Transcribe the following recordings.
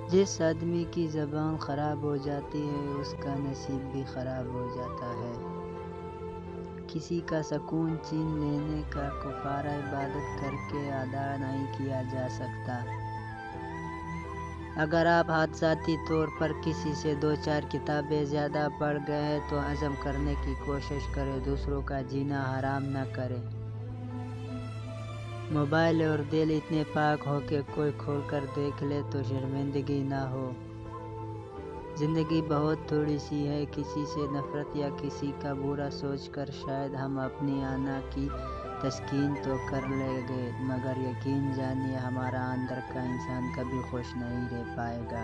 جس آدمی کی زبان خراب ہو جاتی ہے اس کا نصیب بھی خراب ہو جاتا ہے۔ کسی کا سکون چھین لینے کا کفارہ عبادت کر کے ادا نہیں کیا جا سکتا۔ اگر آپ حادثاتی طور پر کسی سے 2-4 کتابیں زیادہ پڑھ گئے تو ہضم کرنے کی کوشش کریں، دوسروں کا جینا حرام نہ کریں۔ موبائل اور دل اتنے پاک ہو کہ کوئی کھول کر دیکھ لے تو شرمندگی نہ ہو۔ زندگی بہت تھوڑی سی ہے، کسی سے نفرت یا کسی کا برا سوچ کر شاید ہم اپنی انا کی تسکین تو کر لیں گے، مگر یقین جانیے ہمارا اندر کا انسان کبھی خوش نہیں رہ پائے گا۔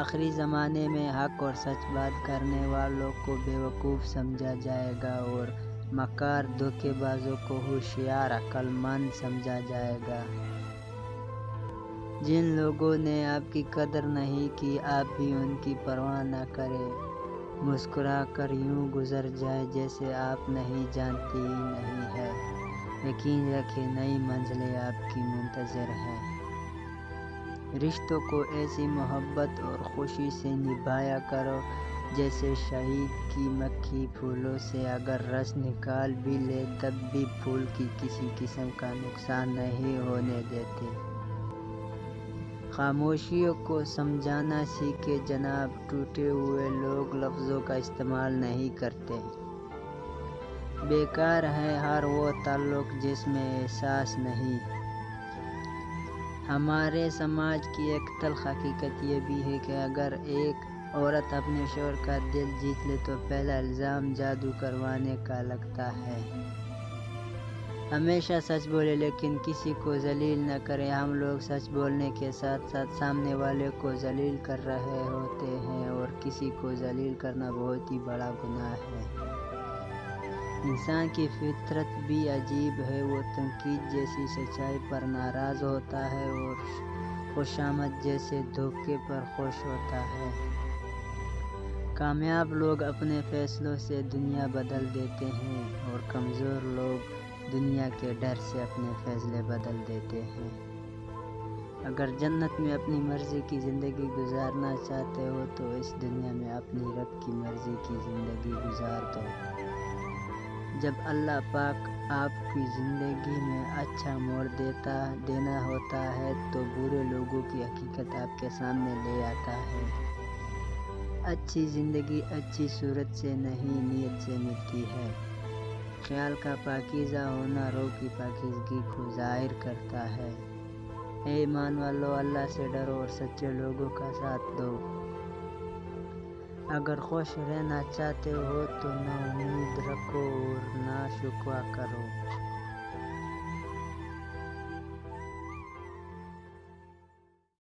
آخری زمانے میں حق اور سچ بات کرنے والوں کو بیوقوف سمجھا جائے گا اور مکار دھوکے بازوں کو ہوشیار عقل مند سمجھا جائے گا۔ جن لوگوں نے آپ کی قدر نہیں کی آپ بھی ان کی پرواہ نہ کریں، مسکرا کر یوں گزر جائیں جیسے آپ نہیں جانتے ہی نہیں ہے۔ یقین رکھیں نئی منزلیں آپ کی منتظر ہیں۔ رشتوں کو ایسی محبت اور خوشی سے نبھایا کرو جیسے شہد کی مکھی پھولوں سے اگر رس نکال بھی لے تب بھی پھول کی کسی قسم کا نقصان نہیں ہونے دیتے۔ خاموشیوں کو سمجھنا سیکھیں جناب، ٹوٹے ہوئے لوگ لفظوں کا استعمال نہیں کرتے۔ بیکار ہے ہر وہ تعلق جس میں احساس نہیں۔ ہمارے سماج کی ایک تلخ حقیقت یہ بھی ہے کہ اگر ایک عورت اپنے شوہر کا دل جیت لے تو پہلا الزام جادو کروانے کا لگتا ہے۔ ہمیشہ سچ بولے لیکن کسی کو ذلیل نہ کریں۔ ہم لوگ سچ بولنے کے ساتھ ساتھ سامنے والے کو ذلیل کر رہے ہوتے ہیں اور کسی کو ذلیل کرنا بہت ہی بڑا گناہ ہے۔ انسان کی فطرت بھی عجیب ہے، وہ تنقید جیسی سچائی پر ناراض ہوتا ہے اور خوشامد جیسے دھوکے پر خوش ہوتا ہے۔ کامیاب لوگ اپنے فیصلوں سے دنیا بدل دیتے ہیں اور کمزور لوگ دنیا کے ڈر سے اپنے فیصلے بدل دیتے ہیں۔ اگر جنت میں اپنی مرضی کی زندگی گزارنا چاہتے ہو تو اس دنیا میں اپنی رب کی مرضی کی زندگی گزار دو۔ جب اللہ پاک آپ کی زندگی میں اچھا موڑ دینا ہوتا ہے تو برے لوگوں کی حقیقت آپ کے سامنے لے آتا ہے۔ اچھی زندگی اچھی صورت سے نہیں نیت سے ملتی ہے۔ خیال کا پاکیزہ ہونا روح کی پاکیزگی کو ظاہر کرتا ہے۔ اے ایمان والو، اللہ سے ڈرو اور سچے لوگوں کا ساتھ دو۔ اگر خوش رہنا چاہتے ہو تو نہ امید رکھو اور نہ شکوہ کرو۔